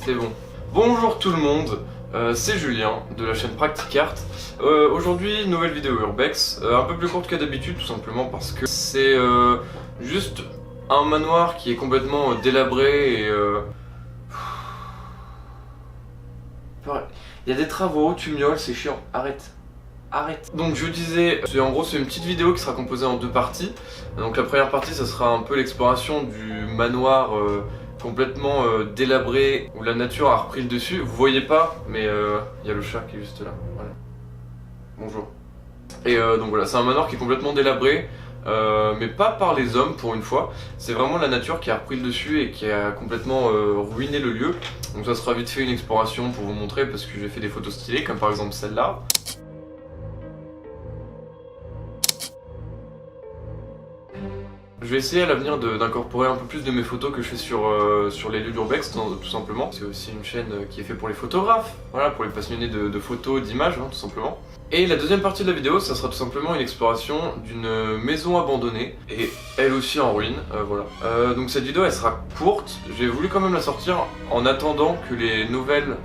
C'est bon. Bonjour tout le monde, c'est Julien de la chaîne Practicart. Aujourd'hui, nouvelle vidéo Urbex, un peu plus courte que d'habitude, tout simplement parce que c'est juste un manoir qui est complètement délabré et il y a des travaux, tu miaules, c'est chiant, arrête. Arrête. Donc je disais, en gros c'est une petite vidéo qui sera composée en deux parties. Donc la première partie ça sera un peu l'exploration du manoir complètement délabré où la nature a repris le dessus. Vous voyez pas mais il y a le chat qui est juste là. Voilà. Bonjour. Et donc voilà, c'est un manoir qui est complètement délabré. Mais pas par les hommes pour une fois, c'est vraiment la nature qui a repris le dessus et qui a complètement ruiné le lieu. Donc ça sera vite fait une exploration pour vous montrer parce que j'ai fait des photos stylées comme par exemple celle-là. Je vais essayer à l'avenir d'incorporer un peu plus de mes photos que je fais sur les lieux d'Urbex, tout simplement. C'est aussi une chaîne qui est faite pour les photographes, voilà, pour les passionnés de photos, d'images, hein, tout simplement. Et la deuxième partie de la vidéo, ça sera tout simplement une exploration d'une maison abandonnée, et elle aussi en ruine, voilà. Donc cette vidéo, elle sera courte, j'ai voulu quand même la sortir en attendant que les nouvelles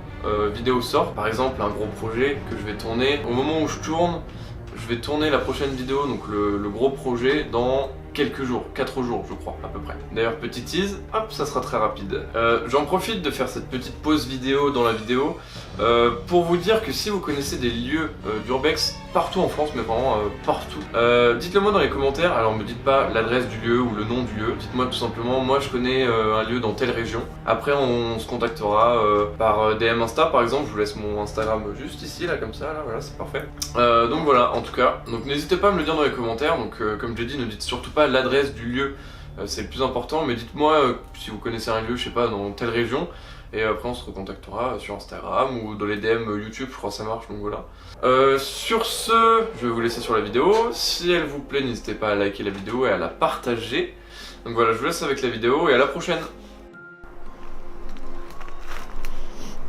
vidéos sortent. Par exemple, un gros projet que je vais tourner. Au moment où je tourne, je vais tourner la prochaine vidéo, donc le gros projet, dans quelques jours, 4 jours je crois à peu près. D'ailleurs petit tease, hop ça sera très rapide. J'en profite de faire cette petite pause vidéo dans la vidéo pour vous dire que si vous connaissez des lieux d'Urbex partout en France, mais vraiment partout, dites-le moi dans les commentaires. Alors me dites pas l'adresse du lieu ou le nom du lieu, dites-moi tout simplement moi je connais un lieu dans telle région. Après on se contactera par DM Insta par exemple, je vous laisse mon Instagram juste ici là comme ça, là voilà c'est parfait. Donc voilà en tout cas, donc n'hésitez pas à me le dire dans les commentaires. Donc comme je l'ai dit, ne dites surtout pas l'adresse du lieu, c'est le plus important, mais dites-moi si vous connaissez un lieu, je sais pas, dans telle région, et après on se recontactera sur Instagram ou dans les DM YouTube, je crois que ça marche, donc voilà. Sur ce, je vais vous laisser sur la vidéo. Si elle vous plaît, n'hésitez pas à liker la vidéo et à la partager. Donc voilà, je vous laisse avec la vidéo et à la prochaine.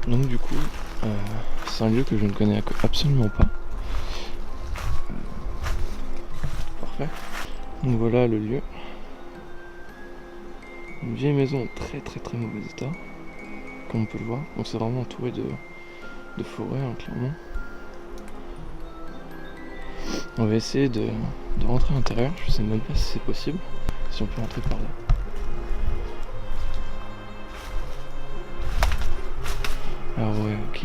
Donc du coup, c'est un lieu que je ne connais absolument pas. Parfait. Donc voilà le lieu. Une vieille maison en très mauvais état, comme on peut le voir. Donc c'est vraiment entouré de forêt, hein, clairement. On va essayer de rentrer à l'intérieur. Je sais même pas si c'est possible, si on peut rentrer par là. Alors ouais, ok,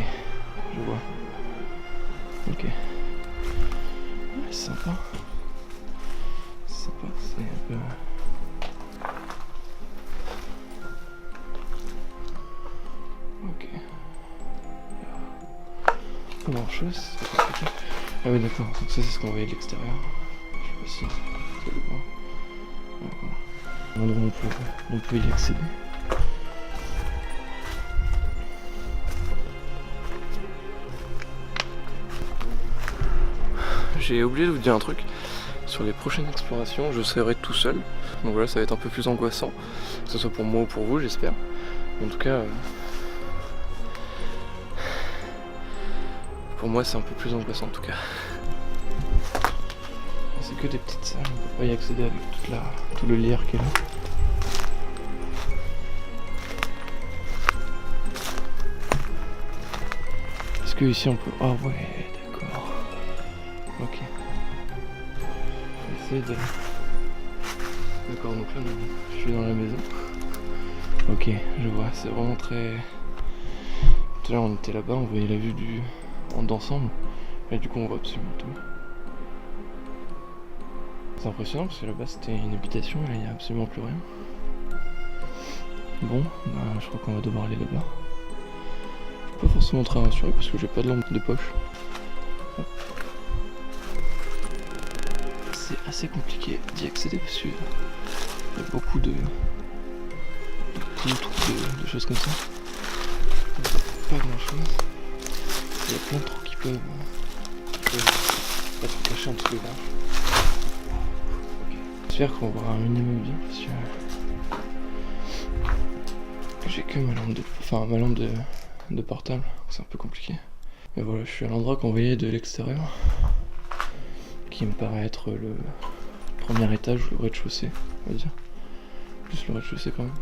je vois. Ok. Ouais, c'est sympa. C'est un peu... Ok. Pas grand chose, c'est pas compliqué. Ah oui d'accord, donc ça c'est ce qu'on voyait de l'extérieur. Je sais pas si vous allez le voir. Ouais, voilà. Un endroit où on peut y accéder. J'ai oublié de vous dire un truc. Sur les prochaines explorations, je serai tout seul. Donc voilà, ça va être un peu plus angoissant. Que ce soit pour moi ou pour vous, j'espère. En tout cas, pour moi, c'est un peu plus angoissant en tout cas. C'est que des petites salles, on peut pas y accéder avec tout le lierre qu'il y a là. Est-ce que ici on peut... Ah ouais, d'accord. Ok. D'accord, donc là je suis dans la maison. Ok, je vois, c'est vraiment très... Tout à l'heure on était là-bas, on voyait la vue d'ensemble. Et du coup on voit absolument tout. C'est impressionnant parce que là-bas c'était une habitation et là il n'y a absolument plus rien. Bon, bah, je crois qu'on va devoir aller là-bas. Je suis pas forcément très rassuré parce que j'ai pas de lampe de poche. Hop. C'est assez compliqué d'y accéder parce qu'il y a beaucoup de poutres, de choses comme ça. Pas grand chose. Il y a plein de trous qui peuvent être cachés entre les branches. Okay. J'espère qu'on va voir un minimum bien parce que j'ai que ma lampe de portable, c'est un peu compliqué. Mais voilà, je suis à l'endroit qu'on voyait de l'extérieur, qui me paraît être le premier étage ou le rez-de-chaussée, on va dire. Plus le rez-de-chaussée quand même.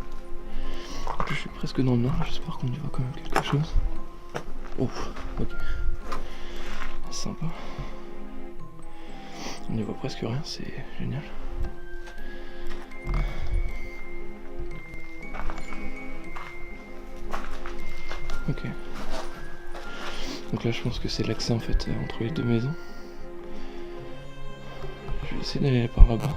Je suis presque dans le noir, j'espère qu'on y voit quand même quelque chose. Oh, ok. C'est sympa. On n'y voit presque rien, c'est génial. Ok. Donc là je pense que c'est l'accès en fait entre les deux maisons. Je vais essayer d'aller par là-bas.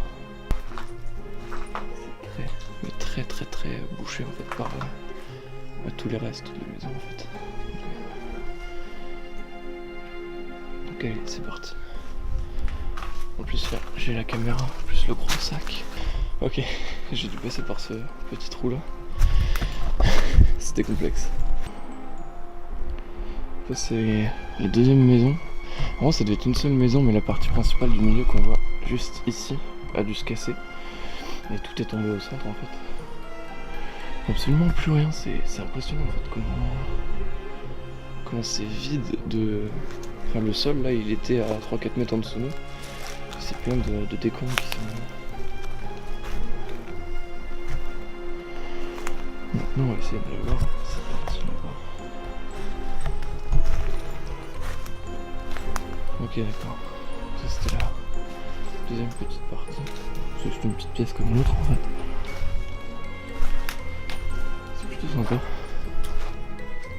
C'est très bouché en fait par tous les restes de maisons en fait. Donc allez, c'est parti. En plus là j'ai la caméra, plus le gros sac. Ok, j'ai dû passer par ce petit trou là. C'était complexe. Ça c'est la deuxième maison. En vrai ça devait être une seule maison, mais la partie principale du milieu qu'on voit juste ici a dû se casser. Et tout est tombé au centre en fait. Absolument plus rien, c'est impressionnant en fait comment c'est vide de... Enfin le sol là il était à 3-4 mètres en dessous de nous. C'est plein de décombres qui sont... Maintenant on va essayer d'aller voir cette partie là-bas. Ok d'accord, ça c'était la deuxième petite partie. C'est juste une petite pièce comme l'autre en fait. C'est plutôt sympa.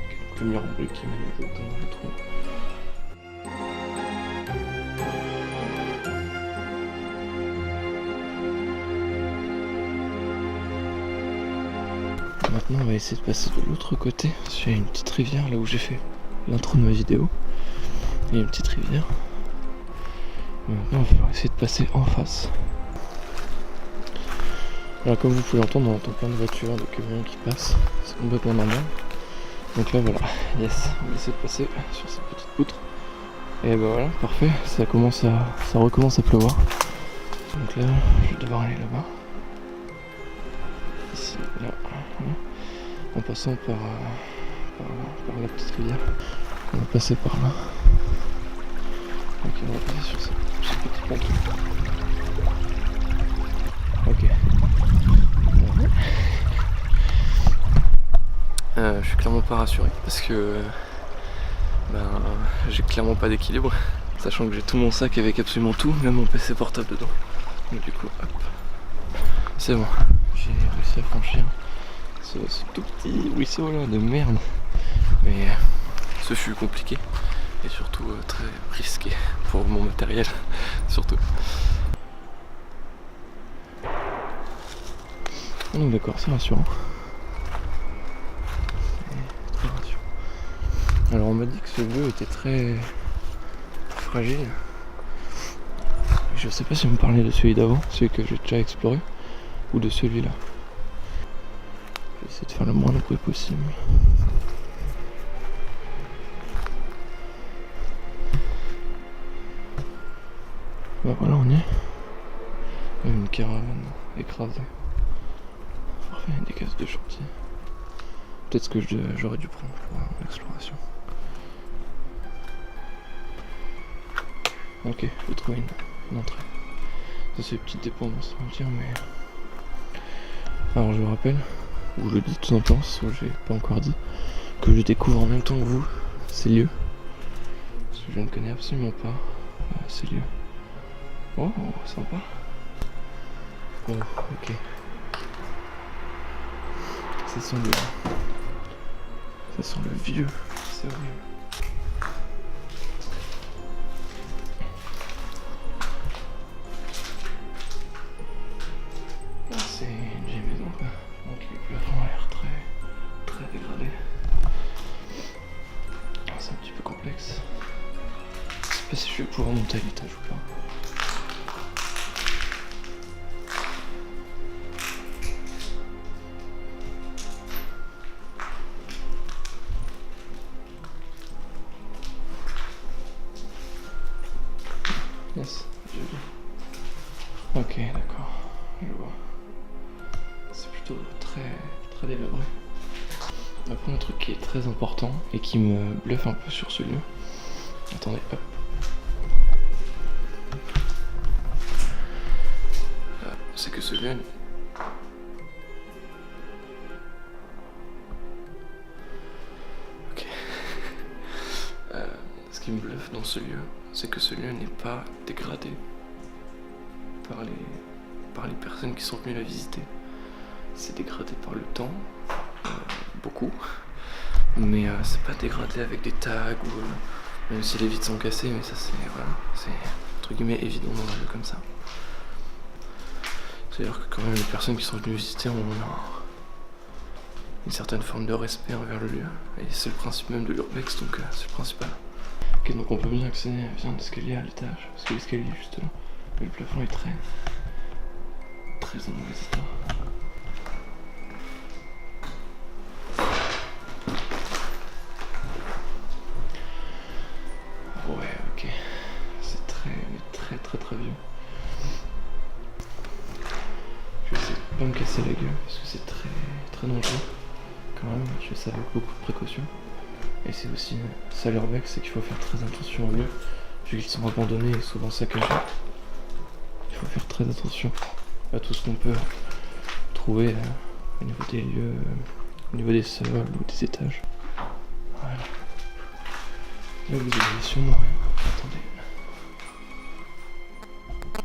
Quelques lumières bleues qui mènent dans le trou. Maintenant on va essayer de passer de l'autre côté. Il y a une petite rivière là où j'ai fait l'intro de ma vidéo. Il y a une petite rivière. Et maintenant il va falloir essayer de passer en face. Alors comme vous pouvez l'entendre, on entend plein de voitures, de camions qui passent. C'est complètement normal. Donc là voilà, yes, on va essayer de passer sur cette petite poutre. Et bah voilà, parfait, ça recommence à pleuvoir. Donc là, je vais devoir aller là-bas. Ici, là, voilà. En passant par la petite rivière. On va passer par là. Ok, on va passer sur ce petit ponton. Ok. Je suis clairement pas rassuré parce que j'ai clairement pas d'équilibre, sachant que j'ai tout mon sac avec absolument tout, même mon PC portable dedans. Donc du coup, hop, c'est bon, j'ai réussi à franchir ce tout petit ruisseau là de merde. Mais ce fut compliqué et surtout très risqué pour mon matériel, surtout. Donc d'accord, c'est rassurant. Alors on m'a dit que ce lieu était très fragile. Je sais pas si on me parlait de celui d'avant, celui que j'ai déjà exploré, ou de celui-là. Je vais essayer de faire le moins de bruit possible. Bah voilà, on y est. Une caravane écrasée. Parfait, des cases de chantier. Peut-être ce que j'aurais dû prendre pour l'exploration. Ok, j'ai trouvé une entrée. Ça c'est une petite dépendance, on va dire, mais... Alors je vous rappelle, ou je le dis tout simplement, soit j'ai pas encore dit, que je découvre en même temps que vous ces lieux. Parce que je ne connais absolument pas ces lieux. Oh, sympa. Oh, ok. Ça sent le vieux, c'est horrible. C'est une vieille maison quoi. Donc les plafonds ont l'air très dégradés. C'est un petit peu complexe. Je sais pas si je vais pouvoir monter à l'étage ou pas. Yes, j'ai vu. Ok, d'accord, je vois. C'est plutôt très délabré. Après un truc qui est très important et qui me bluffe un peu sur ce lieu. Attendez, hop. C'est que ce lieu... gaffe dans ce lieu, c'est que ce lieu n'est pas dégradé par les personnes qui sont venues la visiter. C'est dégradé par le temps, beaucoup, mais c'est pas dégradé avec des tags ou même si les vitres sont cassées, mais ça c'est entre guillemets évident dans un lieu comme ça. C'est-à-dire que quand même les personnes qui sont venues visiter ont une certaine forme de respect envers le lieu, et c'est le principe même de l'urbex, donc c'est le principal. Ok, donc on peut bien accéder via un escalier à l'étage, parce que l'escalier est juste là, mais le plafond est très en mauvais état. Ouais, ok, c'est très vieux. Je vais essayer de pas me casser la gueule, parce que c'est très dangereux. Quand même, je fais ça avec beaucoup de précautions. Et c'est aussi ça l'urbex, c'est qu'il faut faire très attention aux lieux, vu qu'ils sont abandonnés et souvent saccagés. Il faut faire très attention à tout ce qu'on peut trouver au niveau des lieux, au niveau des sols ou des étages. Voilà. Là vous avez sûrement rien. Attendez. Okay.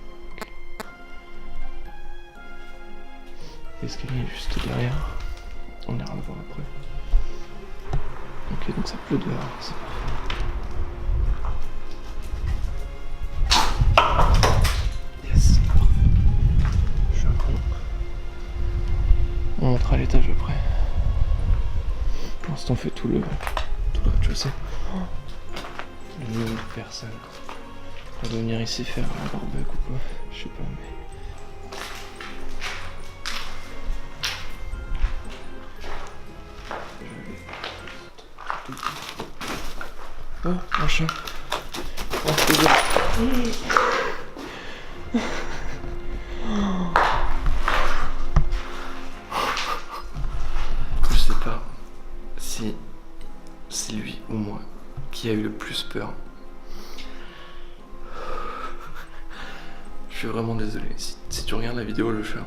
L'escalier est juste derrière. On ira le voir après. Ok, donc ça pleut dehors, c'est parfait. Yes, parfait. Je suis un con. On montre à l'étage après. Pour l'instant, on fait tout le rez-de-chaussée. Le nombre de personnes pour venir ici faire un barbecue ou quoi, je sais pas, mais. Oh, un chat. Oh, désolé. Je sais pas si c'est lui ou moi qui a eu le plus peur. Je suis vraiment désolé. Si tu regardes la vidéo, le chat,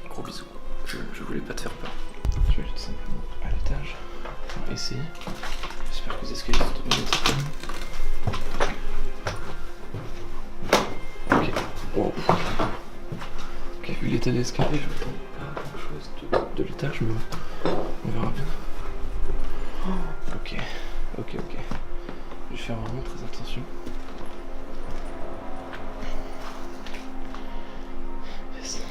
gros bisous. Je voulais pas te faire peur. Je vais aller tout simplement à l'étage. On va essayer. J'espère que les escaliers sont bien établis. Ok. Oh. Ok, vu l'état de l'escalier, je m'attends pas à grand chose de l'étage, mais on verra bien. Ok. Je vais faire vraiment très attention. Yes.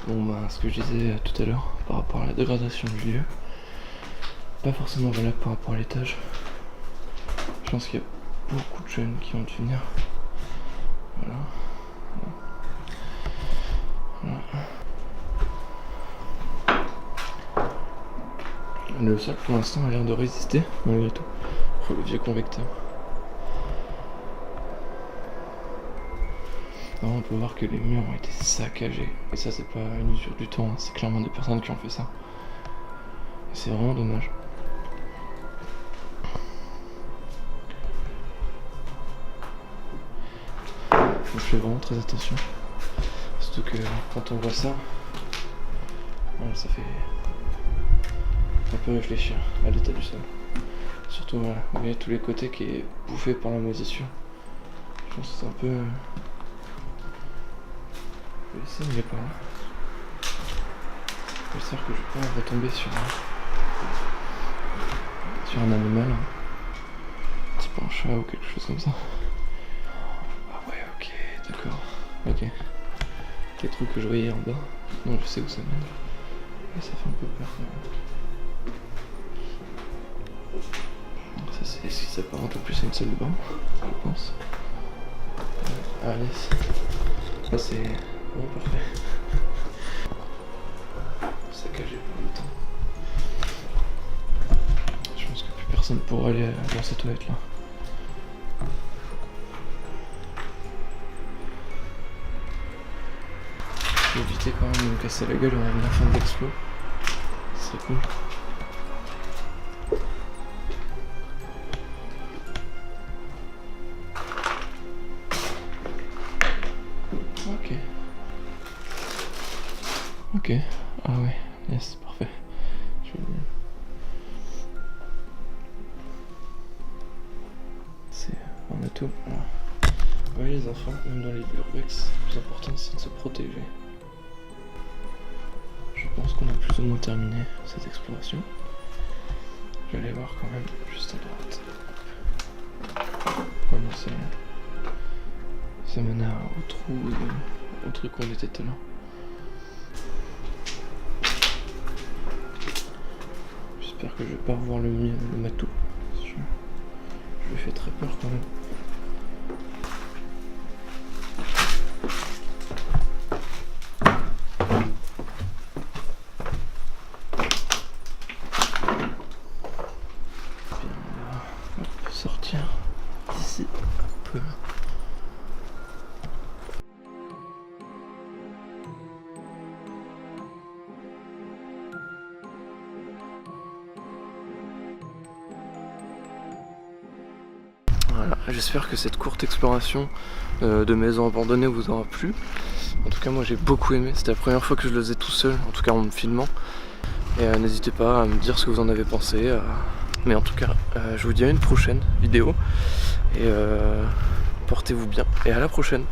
Bon bah, ce que je disais tout à l'heure par rapport à la dégradation du lieu, pas forcément valable par rapport à l'étage. Je pense qu'il y a beaucoup de jeunes qui ont dû venir. Voilà. Le sol pour l'instant a l'air de résister malgré tout. Oh, le vieux convecteur. Alors, on peut voir que les murs ont été saccagés. Et ça c'est pas une usure du temps, hein. C'est clairement des personnes qui ont fait ça. Et c'est vraiment dommage. Donc, je fais vraiment très attention. Surtout que quand on voit ça, voilà, ça fait un peu réfléchir à l'état du sol. Surtout voilà, vous voyez tous les côtés qui est bouffé par la moisissure. Je pense que c'est un peu. Je vais essayer, mais il est pas là. J'espère que je vais pas retomber sur un animal, type un chat ou quelque chose comme ça. Ah ouais, ok, d'accord. Ok. Les trucs que je voyais en bas, non, je sais où ça mène. Et ça fait un peu peur. Ça c'est ce qui s'apparente un peu plus à une salle de bain, je pense. Allez, ça c'est vraiment parfait. Saccagé par le temps. Je pense que plus personne pourra aller dans cette toilette là. Je vais éviter quand même de me casser la gueule à la fin de l'explo. Ce serait cool. Ok. Ah ouais, yes, parfait. Je vais... tout. Alors, ouais, les enfants, même dans les urbex, le plus important c'est de se protéger. Je pense qu'on a plus ou moins terminé cette exploration. Je vais aller voir quand même juste à droite. Comment ça mène au trou, au truc où on était tout à l'heure. J'espère que je vais pas revoir le matou. Je lui fais très peur quand même. Bien, on va sortir d'ici un peu. Voilà, j'espère que cette courte exploration de maisons abandonnées vous aura plu. En tout cas moi j'ai beaucoup aimé, c'était la première fois que je le faisais tout seul, en tout cas en me filmant. Et n'hésitez pas à me dire ce que vous en avez pensé. Mais en tout cas, je vous dis à une prochaine vidéo. Et portez-vous bien et à la prochaine.